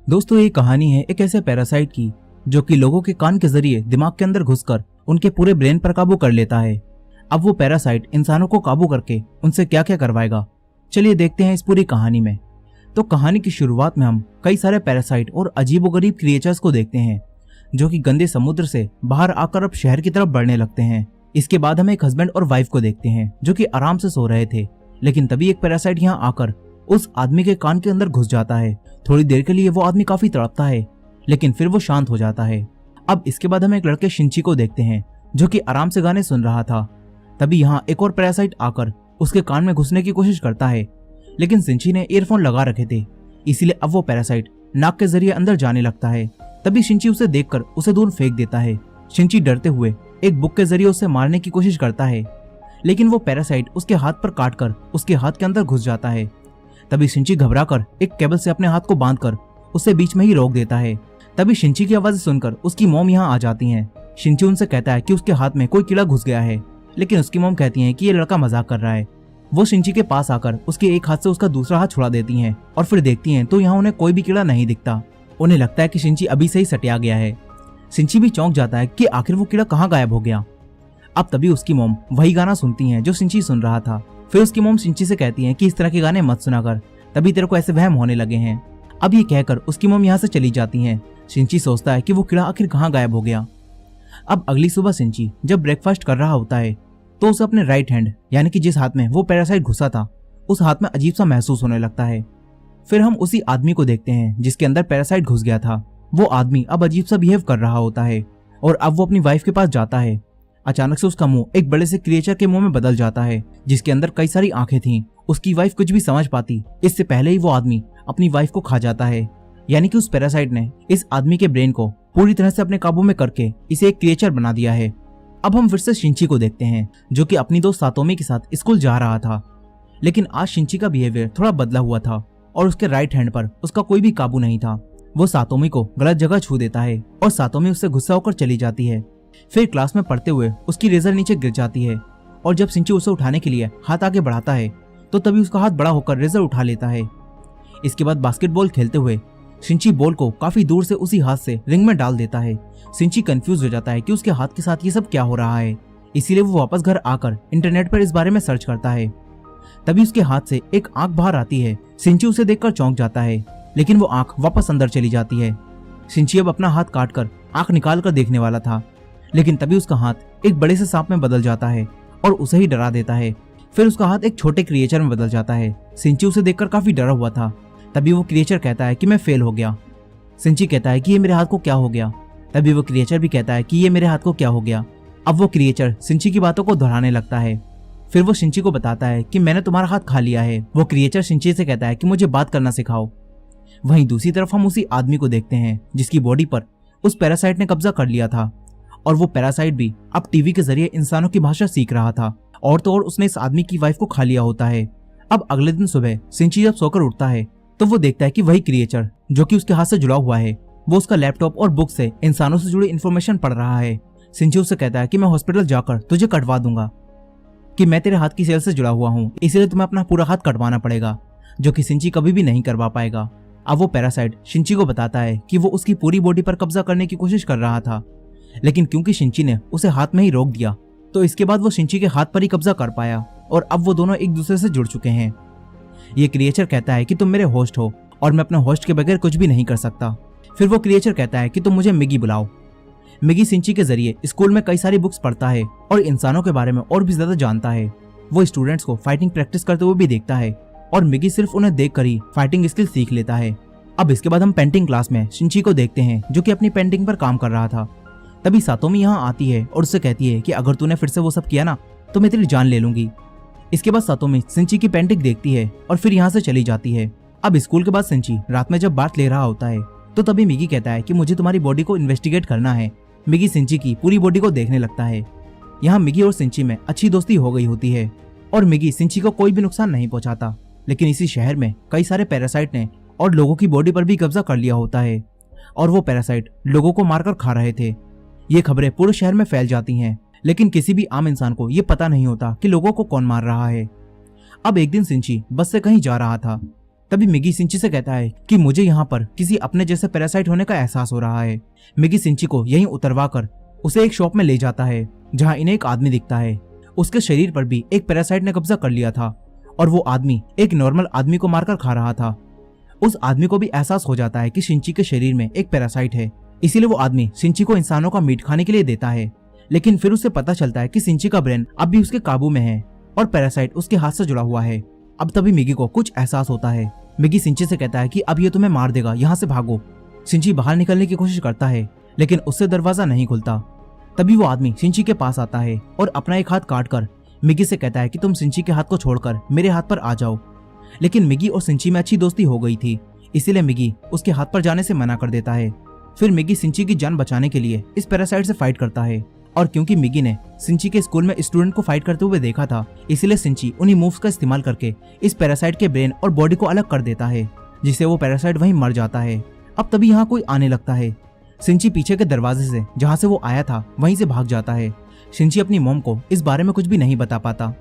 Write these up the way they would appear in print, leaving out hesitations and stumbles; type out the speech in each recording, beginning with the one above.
दोस्तों ये कहानी है एक ऐसे पैरासाइट की जो कि लोगों के कान के जरिए दिमाग के अंदर घुसकर उनके पूरे ब्रेन पर काबू कर लेता है। अब वो पैरासाइट इंसानों को काबू करके उनसे क्या क्या करवाएगा, चलिए देखते हैं इस पूरी कहानी में। तो कहानी की शुरुआत में हम कई सारे पैरासाइट और अजीबोगरीब क्रिएचर्स को देखते हैं जो कि गंदे समुद्र से बाहर आकर अब शहर की तरफ बढ़ने लगते हैं। इसके बाद हम एक हस्बैंड और वाइफ को देखते हैं जो कि आराम से सो रहे थे, लेकिन तभी एक पैरासाइट यहाँ आकर उस आदमी के कान के अंदर घुस जाता है। थोड़ी देर के लिए वो आदमी काफी तड़पता है, लेकिन फिर वो शांत हो जाता है। अब इसके बाद हम एक लड़के शिंची को देखते हैं जो कि आराम से गाने सुन रहा था। तभी यहाँ एक और पैरासाइट आकर उसके कान में घुसने की कोशिश करता है, लेकिन शिंची ने ईयरफोन लगा रखे थे, इसीलिए अब वो पैरासाइट नाक के जरिए अंदर जाने लगता है। तभी शिंची उसे देखकर उसे दूर फेंक देता है। शिंची डरते हुए एक बुक के जरिए उसे मारने की कोशिश करता है, लेकिन वो पैरासाइट उसके हाथ पर काटकर उसके हाथ के अंदर घुस जाता है। तभी शिंची घबराकर एक केबल से अपने हाथ को बांधकर उसे बीच में ही रोक देता है। तभी शिंची की आवाज सुनकर उसकी मॉम यहाँ आ जाती हैं। शिंची उनसे कहता है कि उसके हाथ में कोई कीड़ा घुस गया है, लेकिन उसकी मॉम कहती है कि ये लड़का मजाक कर रहा है। वो शिंची के पास आकर उसके एक हाथ से उसका दूसरा हाथ छुड़ा देती हैं और फिर देखती हैं तो यहाँ उन्हें कोई भी कीड़ा नहीं दिखता। उन्हें लगता है कि शिंची अभी से ही सटिया गया है। शिंची भी चौंक जाता है कि आखिर वो कीड़ा कहाँ गायब हो गया। अब तभी उसकी मॉम वही गाना सुनती हैं जो शिंची सुन रहा था। फिर उसकी मॉम शिंची से कहती है कि इस तरह के गाने मत सुना कर, तभी तेरे को ऐसे वहम होने लगे हैं। अब ये कहकर उसकी मॉम यहाँ से चली जाती हैं। शिंची सोचता है कि वो कीड़ा आखिर कहाँ गायब हो गया। अब अगली सुबह शिंची जब ब्रेकफास्ट कर रहा होता है तो उसे अपने राइट हैंड यानी कि जिस हाथ में वो पैरासाइट घुसा था उस हाथ में अजीब सा महसूस होने लगता है। फिर हम उसी आदमी को देखते हैं जिसके अंदर पैरासाइट घुस गया था। वो आदमी अब अजीब सा बिहेव कर रहा होता है और अब वो अपनी वाइफ के पास जाता है। अचानक से उसका मुंह एक बड़े से क्रिएचर के मुंह में बदल जाता है जिसके अंदर कई सारी आंखें थीं। उसकी वाइफ कुछ भी समझ पाती इससे पहले ही वो आदमी अपनी वाइफ को खा जाता है, यानी कि उस पैरासाइट ने इस आदमी के ब्रेन को पूरी तरह से अपने काबू में करके इसे एक क्रिएचर बना दिया है। अब हम फिर से शिंची को देखते हैं जो कि अपनी दोस्त सातोमी के साथ स्कूल जा रहा था, लेकिन आज शिंची का बिहेवियर थोड़ा बदला हुआ था और उसके राइट हैंड पर उसका कोई भी काबू नहीं था। वो सातोमी को गलत जगह छू देता है और सातोमी उससे गुस्सा होकर चली जाती है। फिर क्लास में पढ़ते हुए उसकी रेजर नीचे गिर जाती है और जब शिंची उसे उठाने के लिए हाथ आगे बढ़ाता है तो तभी उसका हाथ बड़ा होकर रेजर उठा लेता है। इसके बाद बास्केटबॉल खेलते हुए शिंची बॉल को काफी दूर से उसी हाथ से रिंग में डाल देता है। शिंची कंफ्यूज हो जाता है कि उसके हाथ के साथ ये सब क्या हो रहा है, इसीलिए वो वापस घर आकर इंटरनेट पर इस बारे में सर्च करता है। तभी उसके हाथ से एक आंख बाहर आती है। शिंची उसे देखकर चौंक जाता है, लेकिन वो आंख वापस अंदर चली जाती है। शिंची अब अपना हाथ काटकर आंख निकाल कर देखने वाला था, लेकिन तभी उसका हाथ एक बड़े से सांप में बदल जाता है और उसे ही डरा देता है। फिर उसका हाथ एक छोटे क्रिएचर में बदल जाता है। शिंची उसे देखकर काफी डरा हुआ था। तभी वो क्रिएचर कहता है कि मैं फेल हो गया। शिंची कहता है कि ये मेरे हाथ को क्या हो गया। तभी वो क्रिएचर भी कहता है कि ये मेरे हाथ को क्या हो गया। अब वो क्रिएचर शिंची की बातों को दोहराने लगता है। फिर वो शिंची को बताता है कि मैंने तुम्हारा हाथ खा लिया है। वो क्रिएचर शिंची से कहता है कि मुझे बात करना सिखाओ। वहीं दूसरी तरफ हम उसी आदमी को देखते हैं जिसकी बॉडी पर उस पैरासाइट ने कब्जा कर लिया था और वो पैरासाइट भी अब टीवी के जरिए इंसानों की भाषा सीख रहा था। और तो और उसने इस आदमी की वाइफ को खा लिया होता है। अब अगले दिन सुबह शिंची जब सोकर उठता है तो वो देखता है कि वही क्रिएचर जो कि उसके हाथ से जुड़ा हुआ है वो उसका लैपटॉप और बुक से इंसानों से जुड़ी इन्फॉर्मेशन पढ़ रहा है। शिंची उससे कहता है कि मैं हॉस्पिटल जाकर तुझे कटवा दूंगा, कि मैं तेरे हाथ की सेल से जुड़ा हुआ हूँ, इसलिए तुम्हें अपना पूरा हाथ कटवाना पड़ेगा, जो कि शिंची कभी भी नहीं करवा पाएगा। अब वो पैरासाइट शिंची को बताता है कि वो उसकी पूरी बॉडी पर कब्जा करने की कोशिश कर रहा था, लेकिन क्योंकि शिंची ने उसे हाथ में ही रोक दिया तो इसके बाद वो शिंची के हाथ पर ही कब्जा कर पाया और अब वो दोनों एक दूसरे से जुड़ चुके हैं। ये क्रिएचर कहता है कि तुम मेरे होस्ट हो और मैं अपने होस्ट के बगैर कुछ भी नहीं कर सकता। फिर वो क्रिएचर कहता है कि तुम मुझे मिगी बुलाओ। मिगी शिंची के जरिए स्कूल में कई सारी बुक्स पढ़ता है और इंसानों के बारे में और भी ज्यादा जानता है। वो स्टूडेंट्स को फाइटिंग प्रैक्टिस करते हुए भी देखता है और मिगी सिर्फ उन्हें देखकर ही फाइटिंग स्किल सीख लेता है। अब इसके बाद हम पेंटिंग क्लास में शिंची को देखते हैं जो कि अपनी पेंटिंग पर काम कर रहा था। तभी सातोमी यहाँ आती है और उससे कहती है कि अगर तूने फिर से वो सब किया ना तो मैं तेरी जान ले लूंगी। इसके बाद सातोमी शिंची की पेंटिंग देखती है और फिर यहाँ से चली जाती है। अब स्कूल के बाद शिंची रात में जब बात ले रहा होता है तो तभी मिगी कहता है कि मुझे तुम्हारी बॉडी को इन्वेस्टिगेट करना है। मिगी शिंची की पूरी बॉडी को देखने लगता है। यहाँ मिगी और शिंची में अच्छी दोस्ती हो गई होती है और मिगी शिंची को कोई भी नुकसान नहीं पहुंचाता, लेकिन इसी शहर में कई सारे पैरासाइट ने और लोगों की बॉडी पर भी कब्जा कर लिया होता है और वो पैरासाइट लोगों को मारकर खा रहे थे। ये खबरें पूरे शहर में फैल जाती हैं, लेकिन किसी भी आम इंसान को ये पता नहीं होता कि लोगों को कौन मार रहा है। अब एक दिन शिंची बस से कहीं जा रहा था तभी मिगी सिंची से कहता है कि मुझे यहाँ पर किसी अपने जैसे पैरासाइट होने का एहसास हो रहा है। मिगी सिंची को यहीं उतरवा कर उसे एक शॉप में ले जाता है जहाँ इन्हें एक आदमी दिखता है। उसके शरीर पर भी एक पैरासाइट ने कब्जा कर लिया था और वो आदमी एक नॉर्मल आदमी को मारकर खा रहा था। उस आदमी को भी एहसास हो जाता है कि सिंची के शरीर में एक पैरासाइट है, इसीलिए वो आदमी सिंची को इंसानों का मीट खाने के लिए देता है। लेकिन फिर उसे पता चलता है कि सिंची का ब्रेन अब भी उसके काबू में है और पैरासाइट उसके हाथ से जुड़ा हुआ है। अब तभी मिगी को कुछ एहसास होता है। मिगी सिंची से कहता है कि अब ये तुम्हें मार देगा, यहाँ से भागो। सिंची बाहर निकलने की कोशिश करता है लेकिन उससे दरवाजा नहीं खुलता। तभी वो आदमी सिंची के पास आता है और अपना एक हाथ काट कर मिगी से कहता है कि तुम सिंची के हाथ को छोड़कर मेरे हाथ पर आ जाओ। लेकिन मिगी और सिंची में अच्छी दोस्ती हो गई थी, इसीलिए मिगी उसके हाथ पर जाने से मना कर देता है। फिर मिगी सिंची की जान बचाने के लिए इस पैरासाइट से फाइट करता है और क्योंकि मिगी ने सिंची के स्कूल में स्टूडेंट को फाइट करते हुए देखा था, इसलिए सिंची उन्हीं मूव्स का इस्तेमाल करके इस पैरासाइट के ब्रेन और बॉडी को अलग कर देता है, जिससे वो पैरासाइट वहीं मर जाता है। अब तभी यहाँ कोई आने लगता है। सिंची पीछे के दरवाजे से जहाँ से वो आया था वहीं से भाग जाता है। सिंची अपनी मॉम को इस बारे में कुछ भी नहीं बता पाता।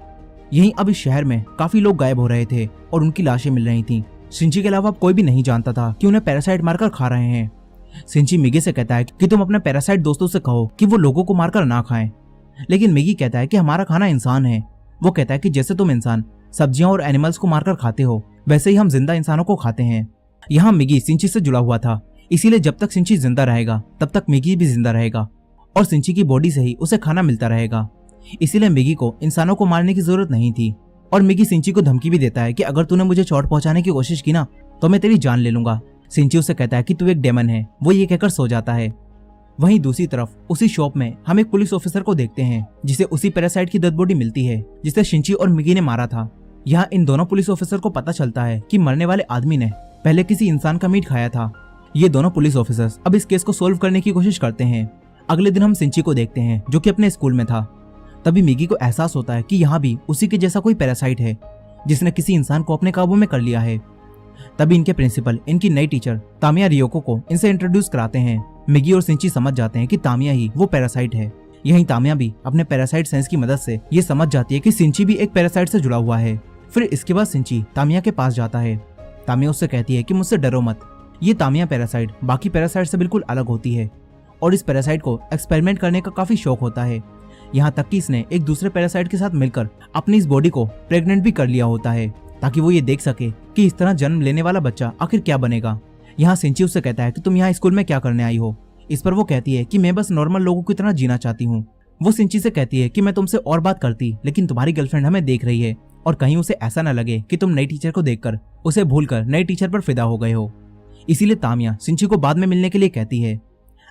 यहीं अब इस शहर में काफी लोग गायब हो रहे थे और उनकी लाशें मिल रही थीं। सिंची के अलावा कोई भी नहीं जानता था कि उन्हें पैरासाइट मारकर खा रहे हैं। सिंची मिगी से कहता है कि तुम अपने पैरासाइट दोस्तों से कहो कि वो लोगों को मारकर ना खाएं। लेकिन मिगी कहता है कि हमारा खाना इंसान है। वो कहता है कि जैसे तुम इंसान सब्जियां और एनिमल्स को मारकर खाते हो, वैसे ही हम जिंदा इंसानों को खाते हैं। यहाँ मिगी सिंची से जुड़ा हुआ था, इसीलिए जब तक सिंची जिंदा रहेगा तब तक मिगी भी जिंदा रहेगा और सिंची की बॉडी से ही उसे खाना मिलता रहेगा। इसीलिए मिगी को इंसानों को मारने की जरूरत नहीं थी। और मिगी सिंची को धमकी भी देता है कि अगर तूने मुझे चोट पहुंचाने की कोशिश की ना तो मैं तेरी जान ले लूंगा। सिंची उसे कहता है कि तू एक डेमन है। वो ये कहकर सो जाता है। वहीं दूसरी तरफ उसी शॉप में हम एक पुलिस ऑफिसर को देखते हैं जिसे उसी पैरासाइट की डेड बॉडी मिलती है जिसे सिंची और मिगी ने मारा था। यहाँ इन दोनों पुलिस ऑफिसर को पता चलता है कि मरने वाले आदमी ने पहले किसी इंसान का मीट खाया था। ये दोनों पुलिस ऑफिसर्स अब इस केस को सोल्व करने की कोशिश करते हैं। अगले दिन हम सिंची को देखते हैं जो कि अपने स्कूल में था। तभी मिगी को एहसास होता है कि यहाँ भी उसी के जैसा कोई पैरासाइट है जिसने किसी इंसान को अपने काबू में कर लिया है। तभी इनके प्रिंसिपल इनकी नई टीचर तामिया रियोको को इनसे इंट्रोड्यूस कराते हैं। मिगी और सिंची समझ जाते हैं कि तामिया ही वो पैरासाइट है। यहीं तामिया भी अपने पैरासाइट सेंस की मदद से ये समझ जाती है कि सिंची भी एक पैरासाइट से जुड़ा हुआ है। फिर इसके बाद सिंची तामिया के पास जाता है। तामिया उससे कहती है कि मुझसे डरो मत, ये तामिया पैरासाइट बाकी पैरासाइट से बिल्कुल अलग होती है और इस पैरासाइट को एक्सपेरिमेंट करने का काफी शौक होता है। यहाँ तक कि इसने एक दूसरे पैरासाइट के साथ मिलकर अपनी इस बॉडी को प्रेग्नेंट भी कर लिया होता है ताकि वो ये देख सके कि इस तरह जन्म लेने वाला बच्चा आखिर क्या बनेगा। यहाँ सिंची उससे कहता है कि तुम यहाँ स्कूल में क्या करने आई हो। इस पर वो कहती है कि मैं बस नॉर्मल लोगों की तरह जीना चाहती हूँ। वो सिंची से कहती है कि मैं तुमसे और बात करती लेकिन तुम्हारी गर्लफ्रेंड हमें देख रही है और कहीं उसे ऐसा न लगे कि तुम नई टीचर को देखकर उसे भूलकर नई टीचर पर फिदा हो गए हो। इसीलिए तामिया सिंची को बाद में मिलने के लिए कहती है।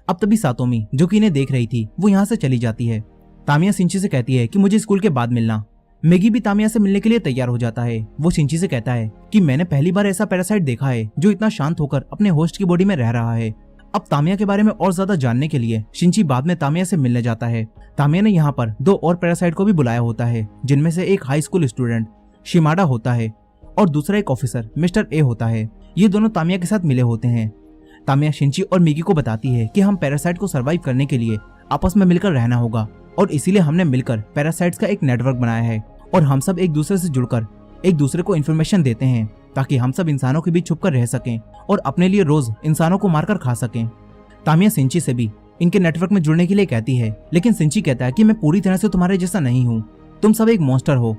अब तभी सातोमी जो कि इन्हें देख रही थी वो यहाँ से चली जाती है। तामिया सिंची से कहती है कि मुझे स्कूल के बाद मिलना। मिगी भी तामिया से मिलने के लिए तैयार हो जाता है। वो सिंची से कहता है कि मैंने पहली बार ऐसा पैरासाइट देखा है जो इतना शांत होकर अपने होस्ट की बॉडी में रह रहा है। अब तामिया के बारे में और ज्यादा जानने के लिए सिंची बाद में तामिया से मिलने जाता है। तामिया ने यहाँ पर 2 और पैरासाइट को भी बुलाया होता है जिनमें से एक हाई स्कूल स्टूडेंट शिमाडा होता है और दूसरा एक ऑफिसर मिस्टर ए होता है। ये दोनों तामिया के साथ मिले होते हैं। तामिया सिंची और मिगी को बताती है कि हम पैरासाइट को सर्वाइव करने के लिए आपस में मिलकर रहना होगा और इसीलिए हमने मिलकर पैरासाइट्स का एक नेटवर्क बनाया है और हम सब एक दूसरे से जुड़कर एक दूसरे को इन्फॉर्मेशन देते हैं ताकि हम सब इंसानों के बीच छुपकर रह सकें और अपने लिए रोज इंसानों को मारकर खा सकें। तामिया सिंची से भी इनके नेटवर्क में जुड़ने के लिए कहती है लेकिन सिंची कहता है कि मैं पूरी तरह से तुम्हारे जैसा नहीं हूँ, तुम सब एक मॉन्स्टर हो।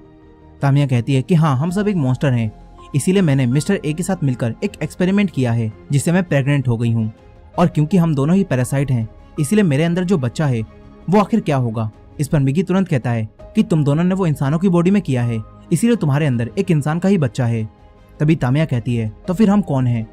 तामिया कहती है कि हाँ हम सब एक मॉन्स्टर हैं, इसीलिए मैंने मिस्टर ए के साथ मिलकर एक एक्सपेरिमेंट किया है जिससे मैं प्रेग्नेंट हो गई हूँ और क्योंकि हम दोनों ही पैरासाइट हैं इसीलिए मेरे अंदर जो बच्चा है वो आखिर क्या होगा। इस पर मिगी तुरंत कहता है कि तुम दोनों ने वो इंसानों की बॉडी में किया है इसीलिए तुम्हारे अंदर एक इंसान का ही बच्चा है। तभी तामिया कहती है तो फिर हम कौन हैं?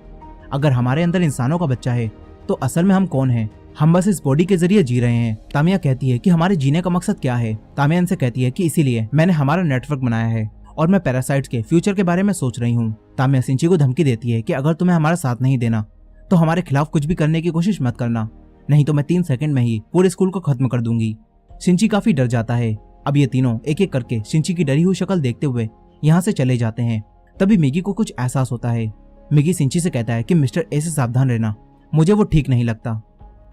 अगर हमारे अंदर इंसानों का बच्चा है तो असल में हम कौन हैं? हम बस इस बॉडी के जरिए जी रहे हैं। तामिया कहती है कि हमारे जीने का मकसद क्या है? तामिया इनसे कहती है कि इसीलिए मैंने हमारा नेटवर्क बनाया है और मैं पैरासाइट्स के फ्यूचर के बारे में सोच रही हूँ। तामिया सिंची को धमकी देती है कि अगर तुम्हें हमारा साथ नहीं देना तो हमारे खिलाफ कुछ भी करने की कोशिश मत करना, नहीं तो मैं 3 सेकंड में ही पूरे स्कूल को खत्म कर दूंगी। सिंची काफी डर जाता है। अब ये तीनों एक एक करके सिंची की डरी हुई शक्ल देखते हुए यहाँ से चले जाते हैं। तभी मिगी को कुछ एहसास होता है। मिगी सिंची से कहता है कि मिस्टर ए से सावधान रहना, मुझे वो ठीक नहीं लगता।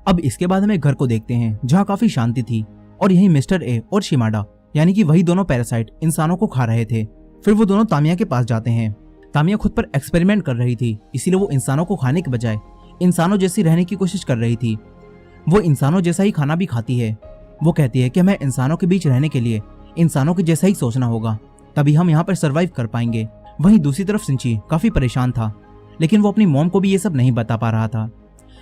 अब इसके बाद हम एक घर को देखते हैं जहाँ काफी शांति थी और यही मिस्टर ए और शिमाडा यानी कि वही दोनों पैरासाइट इंसानों को खा रहे थे। फिर वो दोनों तामिया के पास जाते हैं। तामिया खुद पर एक्सपेरिमेंट कर रही थी, इसीलिए वो इंसानों को खाने के बजाय इंसानों जैसी रहने की कोशिश कर रही थी। वो इंसानों जैसा ही खाना भी खाती है। वो कहती है कि हमें इंसानों के बीच रहने के लिए इंसानों के जैसा ही सोचना होगा, तभी हम यहाँ पर सरवाइव कर पाएंगे। वहीं दूसरी तरफ सिंची काफी परेशान था, लेकिन वो अपनी मॉम को भी ये सब नहीं बता पा रहा था।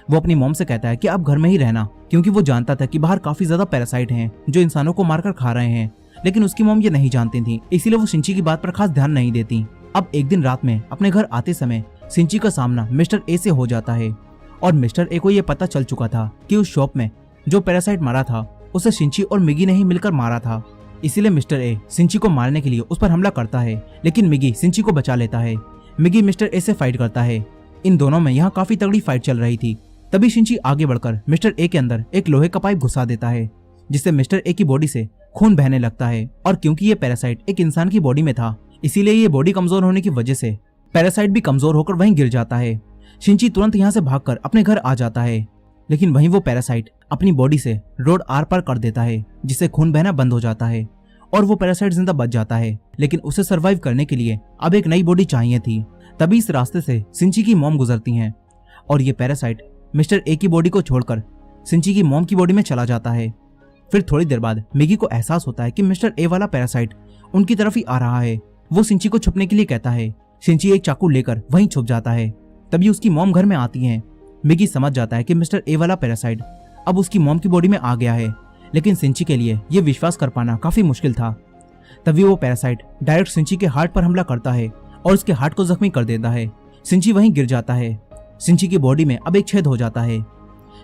वो अपनी मॉम से कहता है कि आप घर में ही रहना, क्योंकि वो जानता था कि बाहर काफी ज्यादा पैरासाइट हैं जो इंसानों को मारकर खा रहे हैं, लेकिन उसकी मॉम ये नहीं जानती थी, इसीलिए वो सिंची की बात पर खास ध्यान नहीं देती। अब एक दिन रात में अपने घर आते समय सिंची का सामना मिस्टर ए से हो जाता है, और मिस्टर ए को ये पता चल चुका था कि उस शॉप में जो पैरासाइट मारा था उसे सिंची और मिगी ने ही मिलकर मारा था। इसीलिए मिस्टर ए सिंची को मारने के लिए उस पर हमला करता है, लेकिन मिगी सिंची को बचा लेता है। मिगी मिस्टर ए से फाइट करता है। इन दोनों में यहाँ काफी तगड़ी फाइट चल रही थी। तभी सिंची आगे बढ़कर मिस्टर ए के अंदर एक लोहे का पाइप घुसा देता है, जिससे मिस्टर ए की बॉडी से खून बहने लगता है। और क्योंकि ये पैरासाइट एक इंसान की बॉडी में था, इसीलिए ये बॉडी कमजोर होने की वजह से पैरासाइट भी कमजोर होकर वहीं गिर जाता है। सिंची तुरंत यहाँ से भागकर अपने घर आ जाता है, लेकिन वहीं वो पैरासाइट अपनी बॉडी से रोड आर पार कर देता है, जिससे खून बहना बंद हो जाता है और वो पैरासाइट जिंदा बच जाता है। लेकिन उसे सरवाइव करने के लिए अब एक नई बॉडी चाहिए थी। तभी इस रास्ते से सिंची की मॉम गुजरती हैं, और ये पैरासाइट मिस्टर ए की बॉडी को छोड़कर सिंची की मॉम की बॉडी में चला जाता है। फिर थोड़ी देर बाद मिगी को एहसास होता है कि मिस्टर ए वाला पैरासाइट उनकी तरफ ही आ रहा है। वो सिंची को छुपने के लिए कहता है। सिंची एक चाकू लेकर वहीं छुप जाता है। तभी उसकी मॉम घर में आती है। मिगी समझ जाता है कि मिस्टर ए वाला पैरासाइट अब उसकी मॉम की बॉडी में आ गया है, लेकिन सिंची के लिए यह विश्वास कर पाना काफी मुश्किल था। तभी वो पैरासाइट डायरेक्ट सिंची के हार्ट पर हमला करता है और उसके हार्ट को जख्मी कर देता है। सिंची वहीं गिर जाता है। सिंची की बॉडी में अब एक छेद हो जाता है।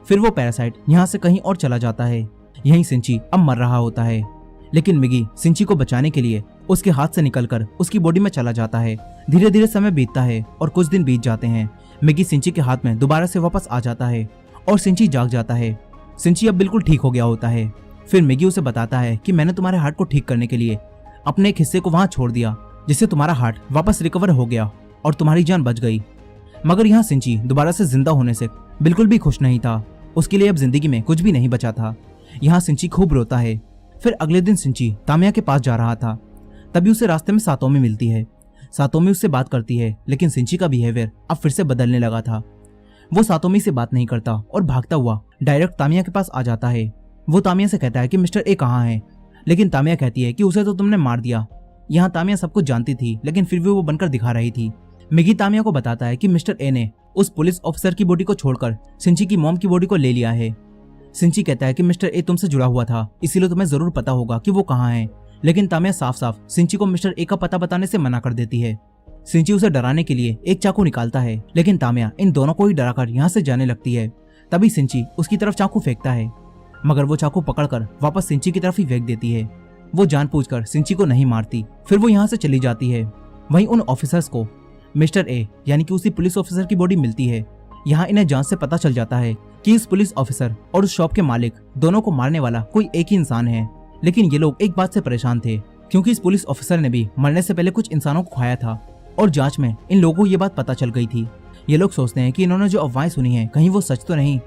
फिर वो पैरासाइट यहाँ से कहीं और चला जाता है। यहीं सिंची अब मर रहा होता है, लेकिन मिगी सिंची को बचाने के लिए उसके हाथ से निकलकर उसकी बॉडी में चला जाता है। धीरे धीरे समय बीतता है और कुछ दिन बीत जाते हैं। मिगी सिंची के हाथ में दोबारा से वापस आ जाता है और सिंची जाग जाता है। सिंची अब बिल्कुल ठीक हो गया होता है। फिर मिगी उसे बताता है कि मैंने तुम्हारे हार्ट को ठीक करने के लिए अपने एक हिस्से को वहां छोड़ दिया, जिससे तुम्हारा हार्ट वापस रिकवर हो गया और तुम्हारी जान बच गई। मगर यहाँ सिंची दोबारा से जिंदा होने से बिल्कुल भी खुश नहीं था। उसके लिए अब जिंदगी में कुछ भी नहीं बचा था। यहाँ सिंची खूब रोता है। फिर अगले दिन सिंची तामिया के पास जा रहा था। तभी उसे रास्ते में सातोमी मिलती है। सातोमी उससे बात करती है, लेकिन सिंची का बिहेवियर अब फिर से बदलने लगा था। वो सातोमी से बात नहीं करता और भागता हुआ डायरेक्ट तामिया के पास आ जाता है। वो तामिया से कहता है कि मिस्टर ए कहाँ है, लेकिन तामिया कहती है कि उसे तो तुमने मार दिया। यहाँ तामिया सब कुछ जानती थी, लेकिन फिर भी वो बनकर दिखा रही थी। मिगी तामिया को बताता है कि मिस्टर ए ने उस पुलिस ऑफिसर की बॉडी को छोड़कर सिंची की मॉम की बॉडी को ले लिया है। सिंची कहता है कि मिस्टर ए तुमसे जुड़ा हुआ था, इसीलिए तुम्हें जरूर पता होगा कि वो कहाँ है। लेकिन तामिया साफ साफ सिंची को मिस्टर ए का पता बताने से मना कर देती है। सिंची उसे डराने के लिए एक चाकू निकालता है, लेकिन तामिया इन दोनों को ही डराकर यहाँ से जाने लगती है। तभी सिंची उसकी तरफ चाकू फेंकता है, मगर वो चाकू पकड़कर वापस सिंची की तरफ ही फेंक देती है। वो जानबूझकर सिंची को नहीं मारती। फिर वो यहाँ से चली जाती है। वहीं उन ऑफिसर्स को मिस्टर ए यानी कि उसी पुलिस ऑफिसर की बॉडी मिलती है। यहाँ इन्हें जांच से पता चल जाता है कि इस पुलिस ऑफिसर और उस शॉप के मालिक दोनों को मारने वाला कोई एक ही इंसान है। लेकिन ये लोग एक बात से परेशान थे, क्योंकि इस पुलिस ऑफिसर ने भी मरने से पहले कुछ इंसानों को खाया था और जांच में इन लोगों को ये बात पता चल गई थी। ये लोग सोचते हैं कि इन्होंने जो अफवाहें सुनी है कहीं वो सच तो नहीं।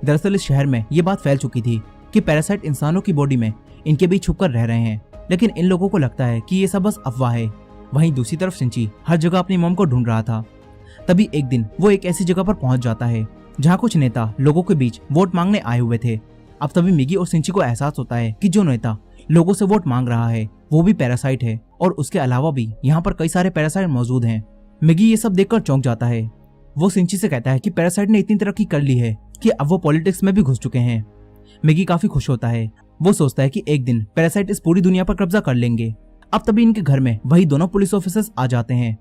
दरअसल इस शहर में ये बात फैल चुकी थी कि पैरासाइट इंसानों की बॉडी में इनके बीच छुपकर रह रहे हैं, लेकिन इन लोगों को लगता है कि ये सब बस अफवाह है। वहीं दूसरी तरफ सिंची हर जगह अपनी मॉम को ढूंढ रहा था। तभी एक दिन वो एक ऐसी जगह पर पहुंच जाता है जहाँ कुछ नेता लोगों के बीच वोट मांगने आए हुए थे। अब तभी मिगी और सिंची को एहसास होता है कि जो नेता लोगों से वोट मांग रहा है वो भी पैरासाइट है, और उसके अलावा भी यहाँ पर कई सारे पैरासाइट मौजूद हैं। मिगी ये सब देखकर चौंक जाता है। वो सिंची से कहता है कि पैरासाइट ने इतनी तरक्की कर ली है कि अब वो पॉलिटिक्स में भी घुस चुके हैं। मिगी काफी खुश होता है। वो सोचता है कि एक दिन पैरासाइट इस पूरी दुनिया पर कब्जा कर लेंगे। अब तभी इनके घर में वही दोनों पुलिस ऑफिसर्स आ जाते हैं।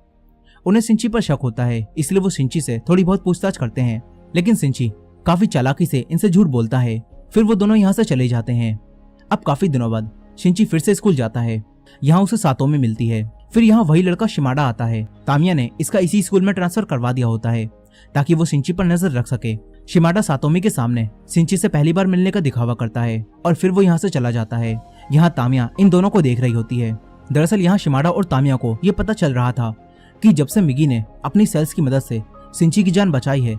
उन्हें सिंची पर शक होता है, इसलिए वो सिंची से थोड़ी बहुत पूछताछ करते हैं, लेकिन सिंची काफी चालाकी से इनसे झूठ बोलता है। फिर वो दोनों यहाँ से चले जाते हैं। अब काफी दिनों बाद सिंची फिर से स्कूल जाता है। यहाँ उसे सातोमी मिलती है। फिर यहाँ वही लड़का शिमाडा आता है। तामिया ने इसका इसी स्कूल में ट्रांसफर करवा दिया होता है ताकि वो सिंची पर नजर रख सके। शिमाडा सातोमी के सामने सिंची से पहली बार मिलने का दिखावा करता है और फिर वो यहाँ से चला जाता है। यहाँ तामिया इन दोनों को देख रही होती है। दरअसल यहाँ शिमाडा और तामिया को ये पता चल रहा था कि जब से मिगी ने अपनी सेल्स की मदद से सिंची की जान बचाई है,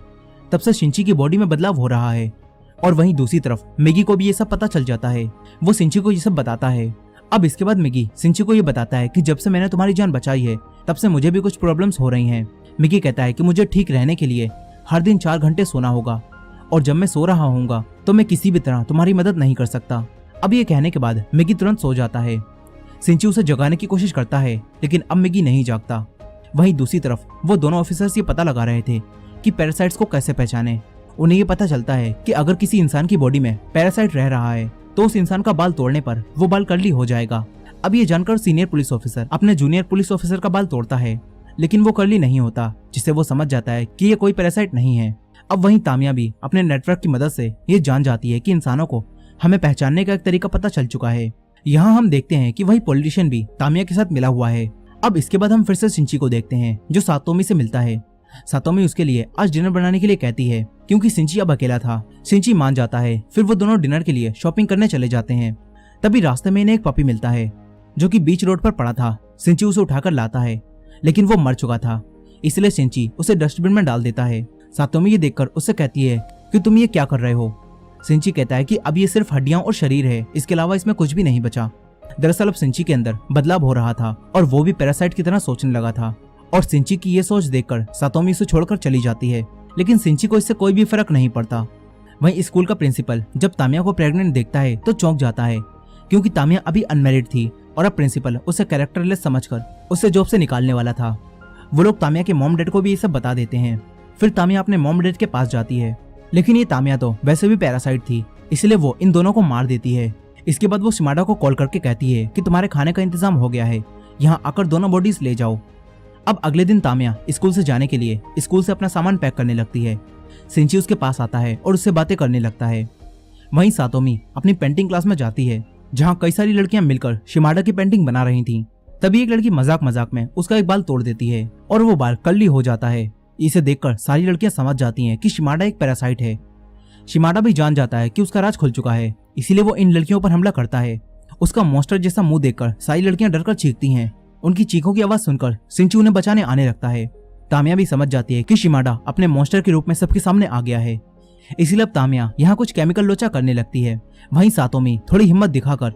तब से सिंची की बॉडी में बदलाव हो रहा है। और वहीं दूसरी तरफ मिगी को भी ये सब पता चल जाता है। वो सिंची को ये सब बताता है। अब इसके बाद मिगी सिंची को ये बताता है कि जब से मैंने तुम्हारी जान बचाई है तब से मुझे भी कुछ प्रॉब्लम्स हो रही हैं। मिगी कहता है कि मुझे ठीक रहने के लिए हर दिन 4 घंटे सोना होगा और जब मैं सो रहा होऊंगा तो मैं किसी भी तरह तुम्हारी मदद नहीं कर सकता। अब ये कहने के बाद मिगी तुरंत सो जाता है। सिंची उसे जगाने की कोशिश करता है लेकिन अब मिगी नहीं जागता। वहीं दूसरी तरफ वो दोनों ऑफिसर्स ये पता लगा रहे थे कि पैरासाइट्स को कैसे पहचाने। उन्हें ये पता चलता है कि अगर किसी इंसान की बॉडी में पैरासाइट रह रहा है तो उस इंसान का बाल तोड़ने पर वो बाल कर्ली हो जाएगा। अब ये जानकर सीनियर पुलिस ऑफिसर अपने जूनियर पुलिस ऑफिसर का बाल तोड़ता है लेकिन वो कर्ली नहीं होता, जिससे वो समझ जाता है कि ये कोई पैरासाइट नहीं है। अब वहीं तामिया भी अपने नेटवर्क की मदद से ये जान जाती है कि इंसानों को हमें पहचानने का एक तरीका पता चल चुका है। यहाँ हम देखते हैं कि वही पॉलिटिशियन भी तामिया के साथ मिला हुआ है। अब इसके बाद हम फिर से शिंची को देखते हैं जो सातोमी से मिलता है। सातोमी उसके लिए आज डिनर बनाने के लिए कहती है क्योंकि शिंची अब अकेला था। शिंची मान जाता है। फिर वो दोनों डिनर के लिए शॉपिंग करने चले जाते हैं। तभी रास्ते में इन्हें एक पपी मिलता है जो कि बीच रोड पर पड़ा था। शिंची उसे उठाकर लाता है लेकिन वो मर चुका था, इसलिए शिंची उसे डस्टबिन में डाल देता है। सातोमी ये देखकर उससे कहती है कि तुम ये क्या कर रहे हो। शिंची कहता है कि अब ये सिर्फ हड्डियां और शरीर है, इसके अलावा इसमें कुछ भी नहीं बचा। दरअसल अब शिंची के अंदर बदलाव हो रहा था और वो भी पैरासाइट की तरह सोचने लगा था और शिंची की ये सोच देखकर सातोमी उसे छोड़कर चली जाती है। लेकिन शिंची को इससे कोई भी फर्क नहीं पड़ता। वहीं स्कूल का प्रिंसिपल जब तामिया को प्रेग्नेंट देखता है तो चौंक जाता है क्योंकि तामिया अभी अनमैरिड थी और अब प्रिंसिपल उसे कैरेक्टरलेस समझकर उसे जॉब से निकालने वाला था। वो लोग तामिया के मॉम डैड को भी ये सब बता देते हैं। फिर तामिया अपने मॉम डैड के पास जाती है लेकिन ये तामिया तो वैसे भी पैरासाइट थी, इसलिए वो इन दोनों को मार देती है। इसके बाद वो शिमाडा को कॉल करके कहती है कि तुम्हारे खाने का इंतजाम हो गया है, यहाँ आकर दोनों बॉडीज ले जाओ। अब अगले दिन तामिया स्कूल से जाने के लिए स्कूल से अपना सामान पैक करने लगती है। शिंची उसके पास आता है और उससे बातें करने लगता है। वहीं सातोमी अपनी पेंटिंग क्लास में जाती है जहाँ कई सारी लड़कियां मिलकर शिमाडा की पेंटिंग बना रही थीं। तभी एक लड़की मजाक मजाक में उसका एक बाल तोड़ देती है और वो बाल कर्ली हो जाता है। इसे देखकर सारी लड़कियां समझ जाती हैं कि शिमाडा एक पैरासाइट है। शिमाडा भी जान जाता है कि उसका राज खुल चुका है, इसीलिए वो इन लड़कियों पर हमला करता है। उसका मॉन्स्टर जैसा मुंह देखकर सारी लड़कियां डरकर चीखती हैं। उनकी चीखों की आवाज सुनकर शिंची उन्हें बचाने आने लगता है। तामिया भी समझ जाती है कि शिमाडा अपने मॉन्स्टर के रूप में सबके सामने आ गया है, इसलिए अब तामिया यहाँ कुछ केमिकल लोचा करने लगती है। वहीं सातोमी थोड़ी हिम्मत दिखाकर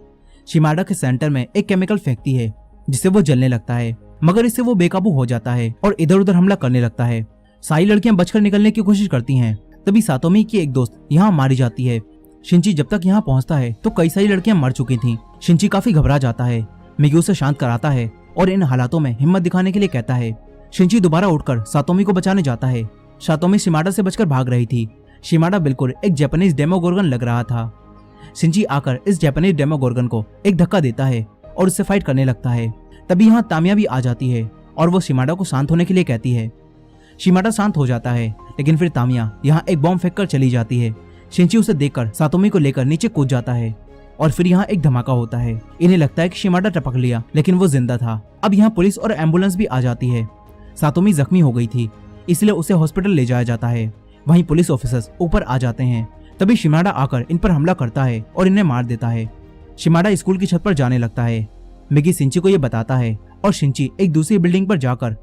शिमाडा के सेंटर में एक केमिकल फेंकती है जिससे वो जलने लगता है, मगर इससे वो बेकाबू हो जाता है और इधर उधर हमला करने लगता है। सारी लड़कियां बचकर निकलने की कोशिश करती हैं। तभी सातोमी की एक दोस्त यहाँ मारी जाती है। शिंची जब तक यहाँ पहुँचता है तो कई सारी लड़कियां मर चुकी थीं। शिंची काफी घबरा जाता है। मिगी उसे शांत कराता है और इन हालातों में हिम्मत दिखाने के लिए कहता है। शिंची दोबारा उठकर सातोमी को बचाने जाता है। सातोमी शिमाडा से बचकर भाग रही थी। शिमाडा बिल्कुल एक जापानीज डेमोगोर्गन लग रहा था। शिंची आकर इस जापानीज डेमोगोर्गन को एक धक्का देता है और उससे फाइट करने लगता है। तभी यहाँ तामिया भी आ जाती है और वो शिमाडा को शांत होने के लिए कहती है। शिमाडा शांत हो जाता है लेकिन फिर तामिया यहाँ एक बॉम्ब फेंक कर चली जाती है। शिंची उसे देखकर सातोमी को लेकर नीचे कूद जाता है और फिर यहाँ एक धमाका होता है। इन्हें लगता है कि शिमाडा टपक लिया लेकिन वो जिंदा था। अब यहाँ पुलिस और एम्बुलेंस भी आ जाती है। सातोमी जख्मी हो गई थी इसलिए उसे हॉस्पिटल ले जाया जाता है। वहीं पुलिस ऑफिसर्स ऊपर आ जाते हैं। तभी शिमाडा आकर इन पर हमला करता है और इन्हें मार देता है। शिमाडा स्कूल की छत पर जाने लगता है। मिगी शिंची को ये बताता है और शिंची एक दूसरी बिल्डिंग पर जाकर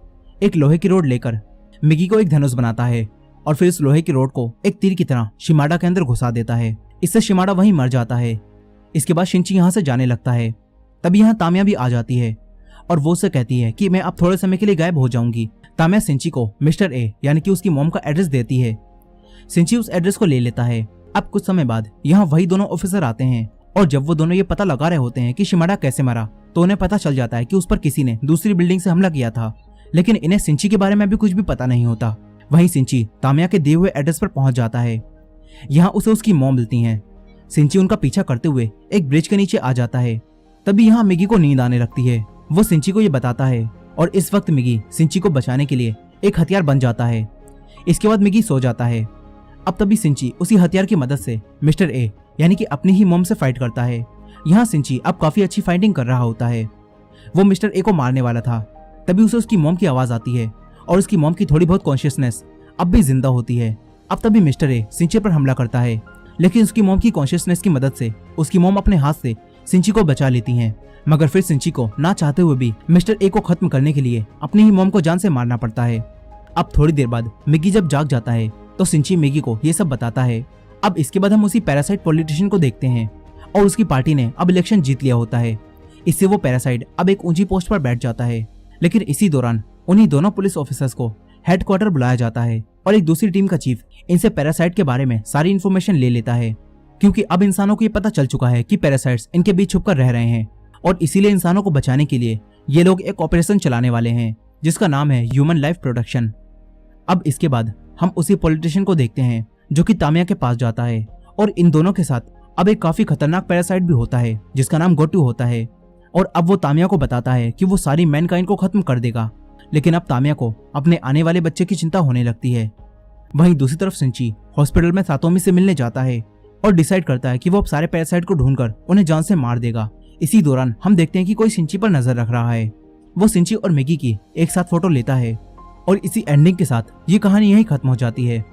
एक लोहे की रोड लेकर मिगी को एक धनुष बनाता है और फिर इस लोहे की रोड को एक तीर की तरह शिमाडा के अंदर घुसा देता है। इससे शिमाडा वहीं मर जाता है। इसके बाद शिंची यहाँ से जाने लगता है। तभी यहाँ तामिया भी आ जाती है और वो उससे कहती है कि मैं अब थोड़े समय के लिए गायब हो जाऊंगी। तामिया शिंची को मिस्टर ए यानी कि उसकी मॉम का एड्रेस देती है। शिंची उस एड्रेस को ले लेता है। अब कुछ समय बाद यहाँ वही दोनों ऑफिसर आते हैं और जब वो दोनों ये पता लगा रहे होते हैं कि शिमाडा कैसे मरा तो उन्हें पता चल जाता है कि उस पर किसी ने दूसरी बिल्डिंग से हमला किया था, लेकिन इन्हें शिंची के बारे में भी कुछ भी पता नहीं होता। वहीं शिंची तामिया के दिए हुए एड्रेस पर पहुंच जाता है। यहाँ उसे उसकी मॉम मिलती हैं। शिंची उनका पीछा करते हुए एक ब्रिज के नीचे आ जाता है। तभी यहाँ मिगी को नींद आने लगती है। वो शिंची को ये बताता है और इस वक्त मिगी शिंची को बचाने के लिए एक हथियार बन जाता है। इसके बाद मिगी सो जाता है। अब तभी शिंची उसी हथियार की मदद से मिस्टर ए यानी कि अपनी ही मॉम से फाइट करता है। यहाँ शिंची अब काफी अच्छी फाइटिंग कर रहा होता है। वो मिस्टर ए को मारने वाला था। तभी उसे उसकी मॉम की आवाज आती है और उसकी मॉम की थोड़ी बहुत कॉन्शियसनेस अब भी जिंदा होती है। अब तभी मिस्टर ए शिंची पर हमला करता है, लेकिन उसकी मॉम की कॉन्शियसनेस की मदद से उसकी मॉम अपने हाथ से शिंची को बचा लेती हैं। मगर फिर शिंची को ना चाहते हुए भी मिस्टर ए को खत्म करने के लिए अपनी ही मॉम को जान से मारना पड़ता है। अब थोड़ी देर बाद मिगी जब जाग जाता है तो शिंची मिगी को ये सब बताता है। अब इसके बाद हम उसी पैरासाइट पॉलिटिशियन को देखते हैं और उसकी पार्टी ने अब इलेक्शन जीत लिया होता है, इससे वो पैरासाइट अब एक ऊंची पोस्ट पर बैठ जाता है। लेकिन इसी दौरान उन्हीं दोनों पुलिस ऑफिसर्स को हेडक्वार्टर बुलाया जाता है और एक दूसरी टीम का चीफ इनसे पैरासाइट के बारे में सारी इन्फॉर्मेशन ले लेता है, क्योंकि अब इंसानों को ये पता चल चुका है कि पैरासाइट्स इनके बीच छुपकर रह रहे हैं और इसीलिए इंसानों को बचाने के लिए ये लोग एक ऑपरेशन चलाने वाले हैं जिसका नाम है ह्यूमन लाइफ प्रोडक्शन। अब इसके बाद हम उसी पॉलिटिशियन को देखते हैं जो कि तामिया के पास जाता है और इन दोनों के साथ अब एक काफी खतरनाक पैरासाइट भी होता है जिसका नाम गोटू होता है। और अब वो तामिया को बताता है कि वो सारी मैनकाइंड को खत्म कर देगा, लेकिन अब तामिया को अपने आने वाले बच्चे की चिंता होने लगती है। वहीं दूसरी तरफ सिंची हॉस्पिटल में सातोमी से मिलने जाता है और डिसाइड करता है कि वो अब सारे पैरासाइट को ढूंढकर उन्हें जान से मार देगा। इसी दौरान हम देखते हैं कि कोई सिंची पर नजर रख रहा है। वो सिंची और मैगी की एक साथ फोटो लेता है और इसी एंडिंग के साथ ये कहानी यहीं खत्म हो जाती है।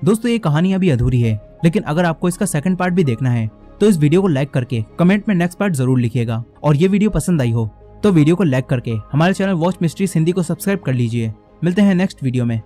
दोस्तों, ये कहानी अभी अधूरी है, लेकिन अगर आपको इसका सेकंड पार्ट भी देखना है तो इस वीडियो को लाइक करके कमेंट में नेक्स्ट पार्ट जरूर लिखिएगा। और ये वीडियो पसंद आई हो तो वीडियो को लाइक करके हमारे चैनल वॉच मिस्ट्रीज हिंदी को सब्सक्राइब कर लीजिए। मिलते हैं नेक्स्ट वीडियो में।